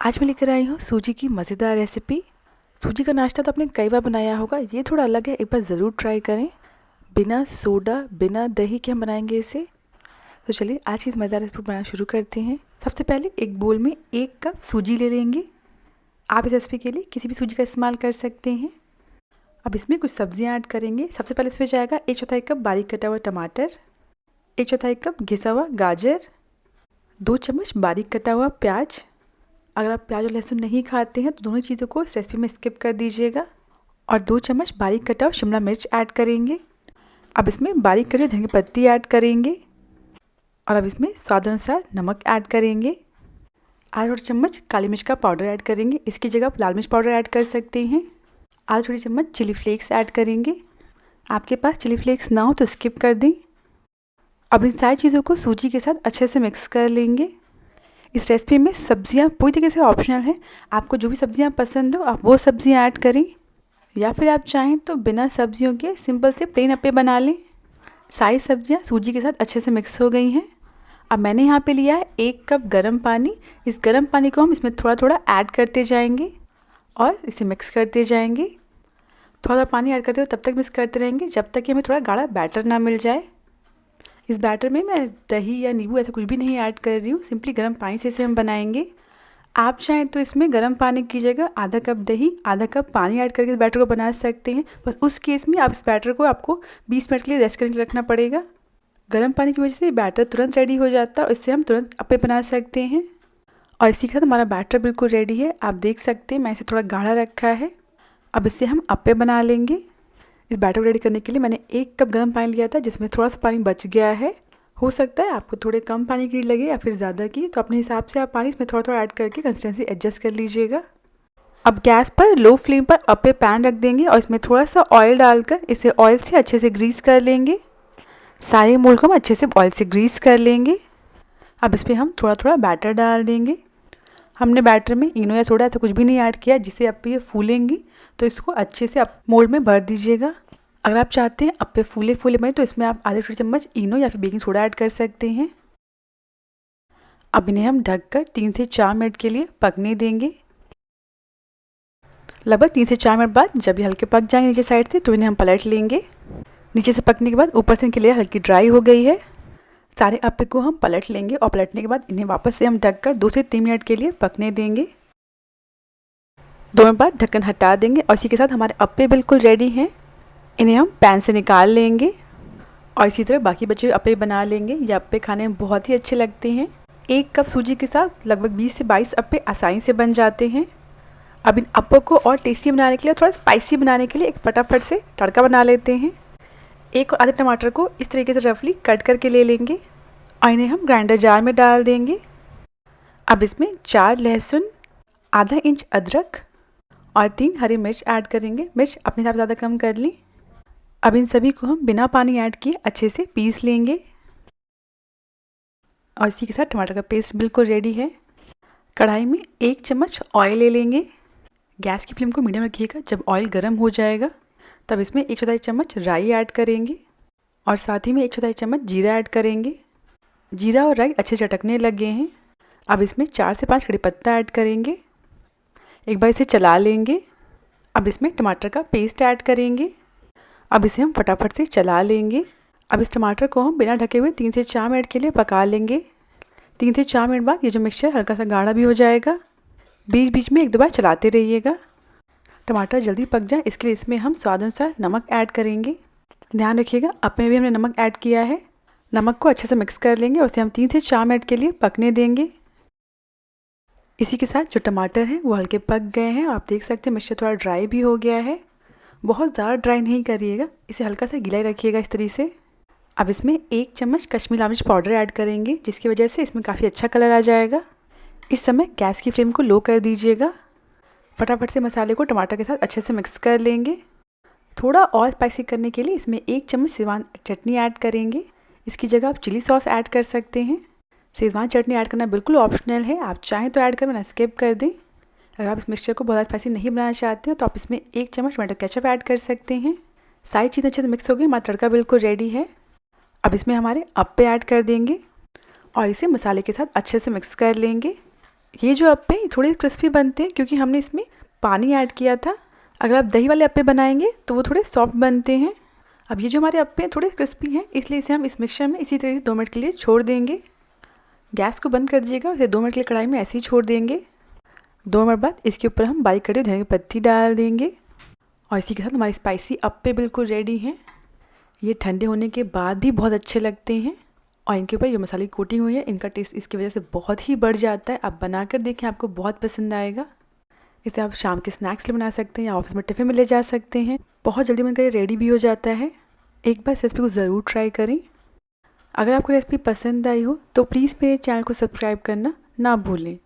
आज मैं लेकर आई हूँ सूजी की मज़ेदार रेसिपी। सूजी का नाश्ता तो आपने कई बार बनाया होगा, ये थोड़ा अलग है, एक बार ज़रूर ट्राई करें। बिना सोडा बिना दही के हम बनाएंगे इसे। तो चलिए आज की इस मज़ेदार रेसिपी बनाना शुरू करते हैं। सबसे पहले एक बोल में 1 कप सूजी ले लेंगे। आप इस रेसिपी के लिए किसी भी सूजी का इस्तेमाल कर सकते हैं। अब इसमें कुछ सब्जियाँ ऐड करेंगे। सबसे पहले इसमें जाएगा 1/4 कप बारीक कटा हुआ टमाटर, 1/4 कप घिसा हुआ गाजर, 2 चम्मच बारीक कटा हुआ प्याज। अगर आप प्याज और लहसुन नहीं खाते हैं तो दोनों चीज़ों को इस रेसिपी में स्किप कर दीजिएगा। और 2 चम्मच बारीक कटा हुआ शिमला मिर्च ऐड करेंगे। अब इसमें बारीक कटी धनिया पत्ती ऐड करेंगे और अब इसमें स्वाद अनुसार नमक ऐड करेंगे। आधा चम्मच काली मिर्च का पाउडर ऐड करेंगे, इसकी जगह आप लाल मिर्च पाउडर ऐड कर सकते हैं। आधा छोटी चम्मच चिली फ्लेक्स ऐड करेंगे। आपके पास चिली फ्लेक्स ना हो तो स्किप कर दें। अब इन सारी चीज़ों को सूजी के साथ अच्छे से मिक्स कर लेंगे। इस रेसिपी में सब्जियां पूरी तरीके से ऑप्शनल हैं। आपको जो भी सब्जियां पसंद हो आप वो सब्जियां ऐड करें, या फिर आप चाहें तो बिना सब्जियों के सिंपल से प्लेन अप्पे बना लें। सारी सब्जियां सूजी के साथ अच्छे से मिक्स हो गई हैं। अब मैंने यहाँ पे लिया है 1 कप गर्म पानी। इस गर्म पानी को हम इसमें थोड़ा थोड़ा ऐड करते जाएंगे और इसे मिक्स करते जाएंगे। थोड़ा थोड़ा पानी ऐड करते हुए तब तक मिक्स करते रहेंगे जब तक कि हमें थोड़ा गाढ़ा बैटर ना मिल जाए। इस बैटर में मैं दही या नींबू ऐसा कुछ भी नहीं ऐड कर रही हूँ, सिंपली गर्म पानी से इसे हम बनाएंगे। आप चाहें तो इसमें गर्म पानी की जगह आधा कप दही आधा कप पानी ऐड करके इस बैटर को बना सकते हैं। बस उस केस में आप इस बैटर को आपको 20 मिनट के लिए रेस्ट करने के लिए रखना पड़ेगा। गर्म पानी की वजह से बैटर तुरंत रेडी हो जाता है और इससे हम तुरंत अप्पे बना सकते हैं। और इसी के साथ हमारा बैटर बिल्कुल रेडी है। आप देख सकते हैं मैं इसे थोड़ा गाढ़ा रखा है। अब इससे हम अप्पे बना लेंगे। इस बैटर को रेडी करने के लिए मैंने 1 कप गर्म पानी लिया था जिसमें थोड़ा सा पानी बच गया है। हो सकता है आपको थोड़े कम पानी की लगे या फिर ज़्यादा की, तो अपने हिसाब से आप पानी इसमें थोड़ा थोड़ा ऐड करके कंसिस्टेंसी एडजस्ट कर लीजिएगा। अब गैस पर लो फ्लेम पर अप्पे पैन रख देंगे और इसमें थोड़ा सा ऑयल डालकर इसे ऑयल से अच्छे से ग्रीस कर लेंगे। सारे मोल्ड को हम अच्छे से ऑयल से ग्रीस कर लेंगे। अब इस पर हम थोड़ा थोड़ा बैटर डाल देंगे। हमने बैटर में इनो या सोडा ऐसा कुछ भी नहीं ऐड किया जिससे अप्पे ये फूलेंगी, तो इसको अच्छे से आप मोल्ड में भर दीजिएगा। अगर आप चाहते हैं अप्पे फूले फूले बने तो इसमें आप आधे छोटे चम्मच इनो या फिर बेकिंग सोडा ऐड कर सकते हैं। अब इन्हें हम ढककर 3 से 4 मिनट के लिए पकने देंगे। लगभग 3 से 4 मिनट बाद जब ये हल्के पक जाएंगे नीचे साइड से तो इन्हें हम पलट लेंगे। नीचे से पकने के बाद ऊपर से इनकी लेयर हल्की ड्राई हो गई है। सारे अप्पे को हम पलट लेंगे और पलटने के बाद इन्हें वापस से हम ढककर 2 से 3 मिनट के लिए पकने देंगे। 2 मिनट बाद ढक्कन हटा देंगे और इसी के साथ हमारे अप्पे बिल्कुल रेडी हैं। इन्हें हम पैन से निकाल लेंगे और इसी तरह बाकी बचे हुए अप्पे बना लेंगे। ये अप्पे खाने में बहुत ही अच्छे लगते हैं। 1 कप सूजी के साथ लगभग 20 से 22 अप्पे आसानी से बन जाते हैं। अब इन अप्पों को और टेस्टी बनाने के लिए, थोड़ा स्पाइसी बनाने के लिए एक फटाफट से तड़का बना लेते हैं। 1 और आधे टमाटर को इस तरीके से रफली कट करके ले लेंगे और इन्हें हम ग्राइंडर जार में डाल देंगे। अब इसमें 4 लहसुन, आधा इंच अदरक और 3 हरी मिर्च ऐड करेंगे। मिर्च अपने हिसाब से ज़्यादा कम कर लें। अब इन सभी को हम बिना पानी ऐड किए अच्छे से पीस लेंगे और इसी के साथ टमाटर का पेस्ट बिल्कुल रेडी है। कढ़ाई में 1 चम्मच ऑयल ले लेंगे। गैस की फ्लेम को मीडियम रखिएगा। जब ऑयल गर्म हो जाएगा तब इसमें 1/4 चम्मच राई ऐड करेंगे और साथ ही में 1/4 चम्मच जीरा ऐड करेंगे। जीरा और राई अच्छे चटकने लग गए हैं। अब इसमें 4 से 5 कड़ी पत्ता ऐड करेंगे। एक बार इसे चला लेंगे। अब इसमें टमाटर का पेस्ट ऐड करेंगे। अब इसे हम फटाफट से चला लेंगे। अब इस टमाटर को हम बिना ढके हुए 3 से 4 मिनट के लिए पका लेंगे। 3 से 4 मिनट बाद ये जो मिक्सचर हल्का सा गाढ़ा भी हो जाएगा। बीच बीच में 1-2 बार चलाते रहिएगा। टमाटर जल्दी पक जाए इसके लिए इसमें हम स्वाद अनुसार नमक ऐड करेंगे। ध्यान रखिएगा अप्पे में भी हमने नमक ऐड किया है। नमक को अच्छे से मिक्स कर लेंगे और इसे हम 3 से 4 मिनट के लिए पकने देंगे। इसी के साथ जो टमाटर हैं वो हल्के पक गए हैं और आप देख सकते हैं मिक्सचर थोड़ा ड्राई भी हो गया है। बहुत ज़्यादा ड्राई नहीं करिएगा, इसे हल्का सा गीला ही रखिएगा इस तरीके से। अब इसमें 1 चम्मच कश्मीरी लाल मिर्च पाउडर ऐड करेंगे जिसकी वजह से इसमें काफ़ी अच्छा कलर आ जाएगा। इस समय गैस की फ्लेम को लो कर दीजिएगा। फटाफट से मसाले को टमाटर के साथ अच्छे से मिक्स कर लेंगे। थोड़ा और स्पाइसी करने के लिए इसमें 1 चम्मच शेजवान चटनी ऐड करेंगे। इसकी जगह आप चिली सॉस ऐड कर सकते हैं। शेजवान चटनी ऐड करना बिल्कुल ऑप्शनल है, आप चाहें तो ऐड कर वरना स्किप कर दें। अगर आप इस मिक्सचर को बहुत स्पाइसी नहीं बनाना चाहते हो तो आप इसमें 1 चम्मच टमाटो केचप ऐड कर सकते हैं। सारी चीज़ें अच्छे से मिक्स हो गई, हमारा तड़का बिल्कुल रेडी है। अब इसमें हमारे अप्पे ऐड कर देंगे और इसे मसाले के साथ अच्छे से मिक्स कर लेंगे। ये जो अप्पे थोड़े क्रिस्पी बनते हैं क्योंकि हमने इसमें पानी ऐड किया था। अगर आप दही वाले अप्पे बनाएंगे तो वो थोड़े सॉफ्ट बनते हैं। अब ये जो हमारे अप्पे थोड़े क्रिस्पी हैं, इसलिए इसे हम इस मिक्सचर में इसी तरह से 2 मिनट के लिए छोड़ देंगे। गैस को बंद कर दीजिएगा और इसे 2 मिनट के लिए कढ़ाई में ऐसे ही छोड़ देंगे। 2 मिनट बाद इसके ऊपर हम बारीक कटी हुई धनिया की पत्ती डाल देंगे और इसी के साथ हमारे स्पाइसी अप्पे बिल्कुल रेडी हैं। ये ठंडे होने के बाद भी बहुत अच्छे लगते हैं और इनके ऊपर जो मसाले की कोटिंग हुई है, इनका टेस्ट इसकी वजह से बहुत ही बढ़ जाता है। आप बनाकर देखें, आपको बहुत पसंद आएगा। इसे आप शाम के स्नैक्स लिए बना सकते हैं या ऑफिस में टिफ़िन में ले जा सकते हैं। बहुत जल्दी बनकर ये रेडी भी हो जाता है। एक बार इस रेसिपी को ज़रूर ट्राई करें। अगर आपको रेसिपी पसंद आई हो तो प्लीज़ मेरे चैनल को सब्सक्राइब करना ना भूलें।